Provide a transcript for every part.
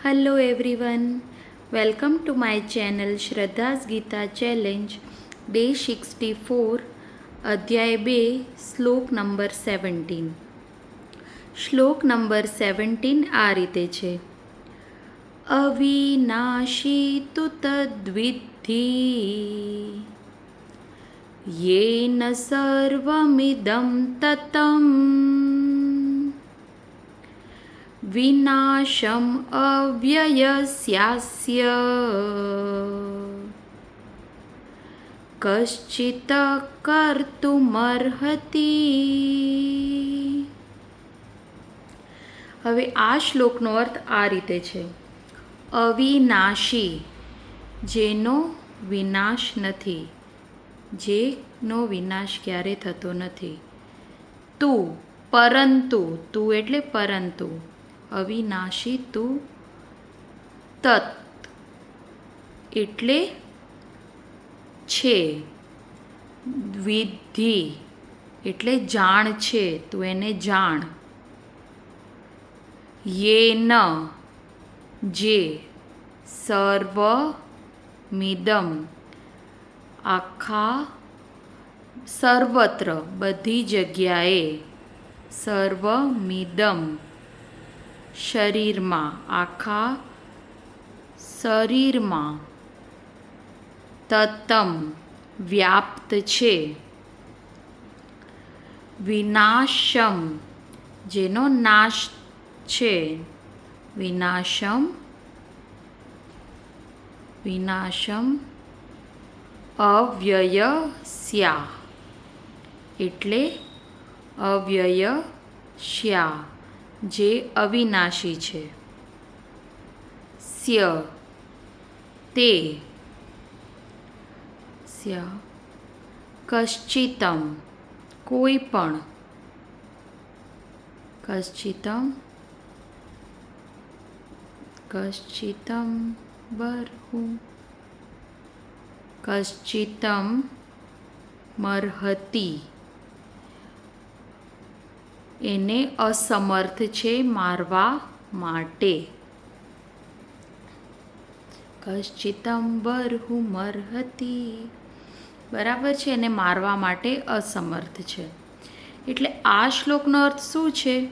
Hello everyone, welcome to my channel Shraddha's Gita Challenge, Day 64, અધ્યાય 2, શ્લોક number 17. શ્લોક number 17 આ રીતે છે. અવિનાશી તુ તદ્વિદ્ધિ યેન સર્વમિદં તતં વિનાશમ અવ્યયસ્યાસ્ય કશ્ચિત કર્તુમર્હતિ. હવે આ શ્લોકનો અર્થ આ રીતે છે. અવિનાશી, જેનો વિનાશ નથી, જેનો વિનાશ ક્યારે થતો નથી. તું, પરંતુ, તું એટલે પરંતુ, અવિનાશી તું, તત એટલે છે, દ્વિધિ એટલે જાણ છે, તું એને જાણ. યેન જે, સર્વમિદં આખા, સર્વત્ર બધી જગ્યાએ, સર્વમિદં શરીરમાં આખા શરીરમાં, તતમ વ્યાપ્ત છે, વિનાશમ જેનો નાશ છે, વિનાશમ વિનાશમ અવ્યયસ્યા એટલે અવ્યયસ્યા જે અવિનાશી છે. સ્ય તે, સ્ય કશ્ચિતમ કોઈ પણ, કશ્ચિતમ કશ્ચિતમ બરહુ કશ્ચિતમ મર્હતિ એને અસમર્થ છે મારવા માટે. કશ્ચિતમ બરહુ મર્હતિ બરાબર છે, એને મારવા માટે અસમર્થ છે. એટલે આ શ્લોકનો અર્થ શું છે?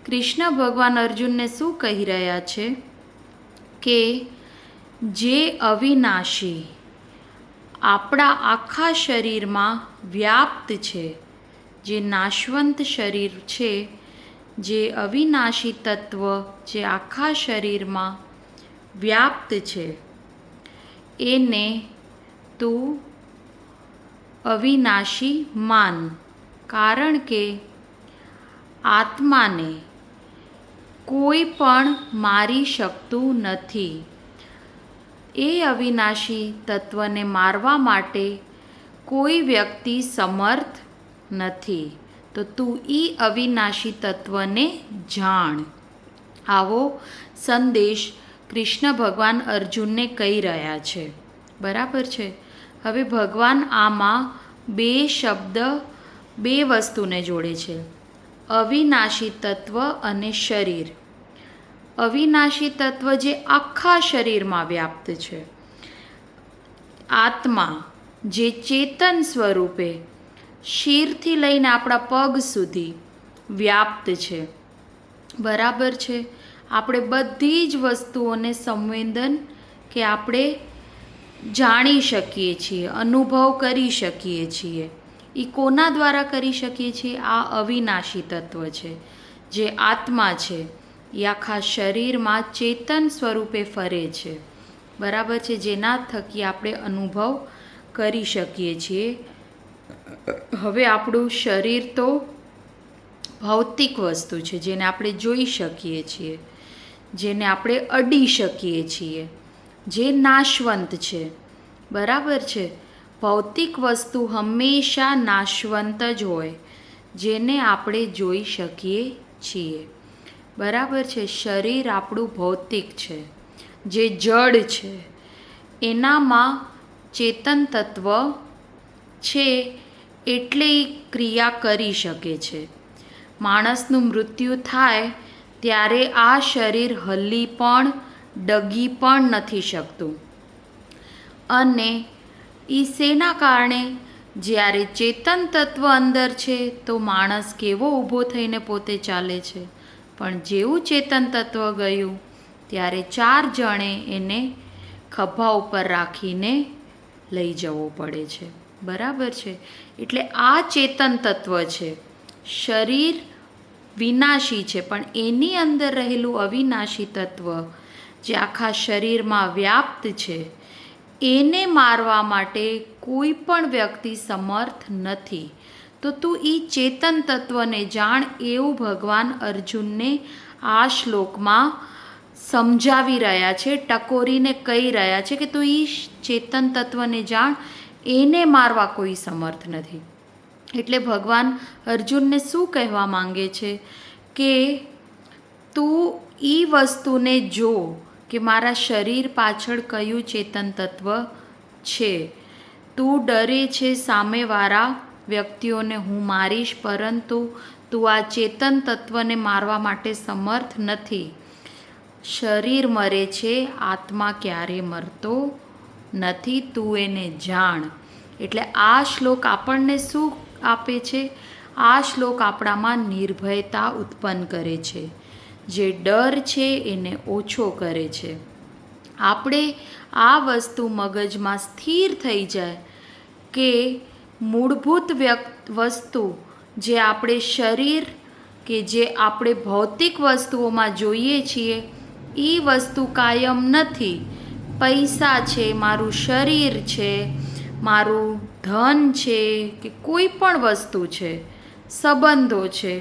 કૃષ્ણ ભગવાન અર્જુનને શું કહી રહ્યા છે કે જે અવિનાશી આપણા આખા શરીરમાં વ્યાપ્ત છે, જે નાશવંત શરીર છે, જે અવિનાશી તત્વ જે આખા શરીરમાં વ્યાપ્ત છે, એને તું અવિનાશી માન. કારણ કે આત્માને કોઈ પણ મારી શકતું નથી. એ અવિનાશી તત્વને મારવા માટે કોઈ વ્યક્તિ સમર્થ નથી. તો તું એ અવિનાશી તત્વને જાણ. આવો સંદેશ કૃષ્ણ ભગવાન અર્જુનને કહી રહ્યા છે. બરાબર છે. હવે ભગવાન આમાં બે શબ્દ, બે વસ્તુને જોડે છે, અવિનાશી તત્વ અને શરીર. અવિનાશી તત્વ જે આખા શરીરમાં વ્યાપ્ત છે, આત્મા જે ચેતન સ્વરૂપે શિરથી લઈને આપણા પગ સુધી વ્યાપ્ત છે. બરાબર છે. આપણે બધી જ વસ્તુઓને સંવેદન કે આપણે જાણી શકીએ છીએ, અનુભવ કરી શકીએ છીએ. એ કોના દ્વારા કરી શકીએ છીએ? આ અવિનાશી તત્વ છે, જે આત્મા છે, એ આખા શરીરમાં ચેતન સ્વરૂપે ફરે છે. બરાબર છે. જેના થકી આપણે અનુભવ કરી શકીએ છીએ. હવે આપણું શરીર તો ભૌતિક વસ્તુ છે, જેને આપણે જોઈ શકીએ છીએ, જેને આપણે અડી શકીએ છીએ, જે નાશવંત છે. બરાબર છે. ભૌતિક વસ્તુ હંમેશા નાશવંત જ હોય, જેને આપણે જોઈ શકીએ છીએ. બરાબર છે. શરીર આપણું ભૌતિક છે, જે જડ છે. એનામાં ચેતન તત્વ છે એટલે એ ક્રિયા કરી શકે છે. માણસનું મૃત્યુ થાય ત્યારે આ શરીર હલી પણ ડગી પણ નથી શકતું. અને એ શેના કારણે? જ્યારે ચેતન તત્વ અંદર છે તો માણસ કેવો ઊભો થઈને પોતે ચાલે છે, પણ જેવું ચેતન તત્વ ગયું ત્યારે 4 જણે એને ખભા ઉપર રાખીને લઈ જવો પડે છે. બરાબર છે. એટલે આ ચેતન તત્વ છે. શરીર વિનાશી છે, પણ એની અંદર રહેલું અવિનાશી તત્વ જે આખા શરીરમાં વ્યાપ્ત છે, એને મારવા માટે કોઈ પણ વ્યક્તિ સમર્થ નથી. તો તું એ ચેતન તત્વને જાણ, એવું ભગવાન અર્જુનને આ શ્લોકમાં સમજાવી રહ્યા છે, ટકોરીને કહી રહ્યા છે કે તું એ ચેતન તત્વને જાણ, એને મારવા કોઈ સમર્થ નથી. એટલે ભગવાન અર્જુનને શું કહેવા માંગે છે કે તું એ વસ્તુને જો કે મારા શરીર પાછળ કયું ચેતન તત્વ છે. તું ડરે છે સામેવાળા વ્યક્તિઓને હું મારીશ, પરંતુ તું આ ચેતન તત્વને મારવા માટે સમર્થ નથી. શરીર મરે છે, આત્મા ક્યારે મરતો નથી, તું એને જાણ. એટલે આ શ્લોક આપણને શું આપે છે? આ શ્લોક આપણામાં નિર્ભયતા ઉત્પન્ન કરે છે. જે ડર છે એને ઓછો કરે છે. આપણે આ વસ્તુ મગજમાં સ્થિર થઈ જાય કે મૂળભૂત વસ્તુ જે આપણે શરીર કે જે આપણે ભૌતિક વસ્તુઓમાં જોઈએ છીએ એ વસ્તુ કાયમ નથી. પૈસા છે, મારું શરીર છે, મારું ધન છે, કે કોઈ પણ વસ્તુ છે, સંબંધો છે,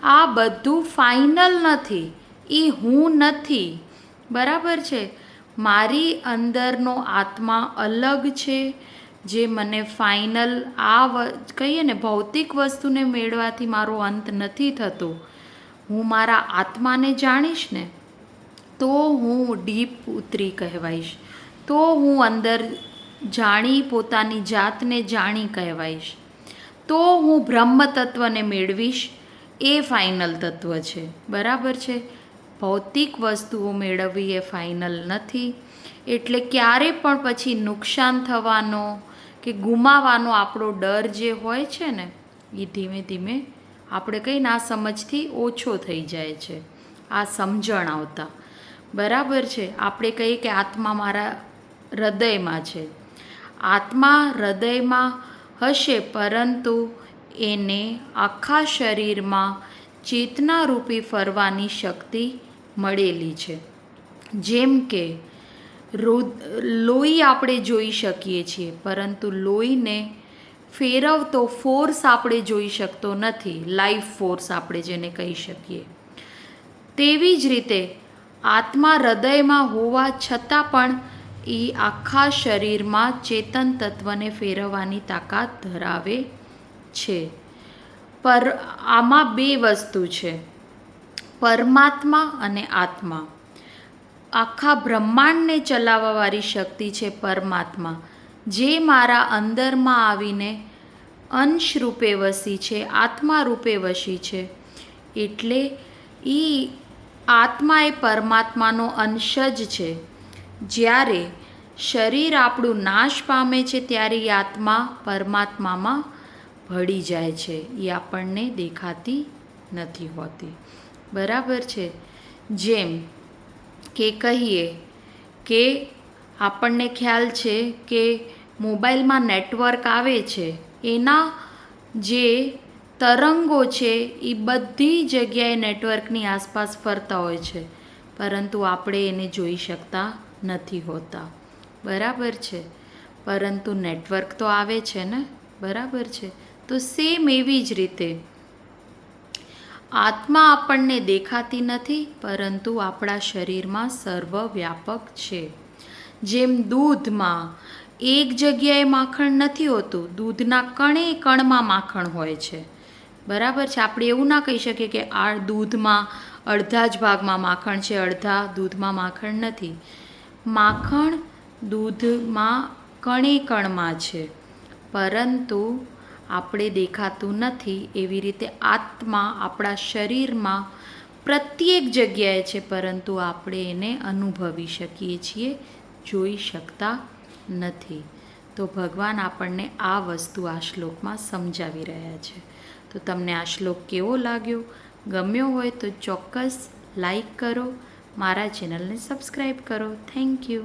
આ બધું ફાઇનલ નથી. એ હું નથી. બરાબર છે. મારી અંદરનો આત્મા અલગ છે, જે મને ફાઇનલ કહીએ ને ભૌતિક વસ્તુને મેળવાથી મારો અંત નથી થતો. હું મારા આત્માને જાણીશ ને તો હું ડીપ ઉતરી કહેવાઈશ, તો હું અંદર જાણી પોતાની જાતને જાણી કહેવાઈશ, તો હું બ્રહ્મ તત્વને મેળવીશ. એ ફાઇનલ તત્વ છે. બરાબર છે. ભૌતિક વસ્તુઓ મેળવવી એ ફાઇનલ નથી. એટલે ક્યારે પણ પછી નુકસાન થવાનો કે ગુમાવાનો આપણો ડર જે હોય છે ને, એ ધીમે ધીમે આપણે કંઈ ના સમજથી ઓછો થઈ જાય છે. આ સમજણ આવતા. બરાબર છે. આપણે કહીએ કે આત્મા મારા હૃદયમાં છે. આત્મા હૃદયમાં હશે, પરંતુ એને આખા શરીરમાં ચેતનારૂપી ફરવાની શક્તિ મળેલી છે. જેમ કે લોહી આપણે જોઈ શકીએ છીએ, પરંતુ લોહીને ફેરવતો ફોર્સ આપણે જોઈ શકતો નથી, લાઈફ ફોર્સ આપણે જેને કહી શકીએ. તેવી જ રીતે આત્મા હૃદયમાં હોવા છતાં પણ એ આખા શરીરમાં ચેતન તત્વને ફેરવવાની તાકાત ધરાવે છે. પર આમાં 2 વસ્તુ છે, પરમાત્મા અને આત્મા. આખા બ્રહ્માંડને ચલાવવાવાળી શક્તિ છે પરમાત્મા, જે મારા અંદરમાં આવીને અંશ રૂપે વસી છે, આત્મા રૂપે વસી છે. એટલે એ આત્મા એ પરમાત્માનો અંશ જ છે. જ્યારે શરીર આપણું નાશ પામે છે ત્યારે એ આત્મા પરમાત્મામાં ભળી જાય છે. એ આપણને દેખાતી નથી હોતી. બરાબર છે. જેમ કે કહીએ કે આપણને ખ્યાલ છે કે મોબાઈલમાં નેટવર્ક આવે છે, એના જે તરંગો છે એ બધી જગ્યાએ નેટવર્કની આસપાસ ફરતા હોય છે, પરંતુ આપણે એને જોઈ શકતા નથી હોતા. બરાબર છે. પરંતુ નેટવર્ક તો આવે છે ને. બરાબર છે. તો સેમ એવી જ રીતે આત્મા આપણને દેખાતી નથી, પરંતુ આપણા શરીરમાં સર્વવ્યાપક છે. જેમ દૂધમાં એક જગ્યાએ માખણ નથી હોતું, દૂધના કણે કણમાં માખણ હોય છે. બરાબર છે. આપણે એવું ના કહી શકીએ કે આ દૂધમાં અડધા જ ભાગમાં માખણ છે, અડધા દૂધમાં માખણ નથી. માખણ દૂધમાં કણે કણમાં છે, પરંતુ આપણે દેખાતું નથી. એવી રીતે આત્મા આપણા શરીરમાં પ્રત્યેક જગ્યાએ છે, પરંતુ આપણે એને અનુભવી શકીએ છીએ, જોઈ શકતા નથી. તો ભગવાન આપણને આ વસ્તુ આ શ્લોકમાં સમજાવી રહ્યા છે. તો તમને આ શ્લોક કેવો લાગ્યો? ગમ્યો હોય તો ચોક્કસ લાઈક કરો, મારા ચેનલને સબસ્ક્રાઈબ કરો. Thank you.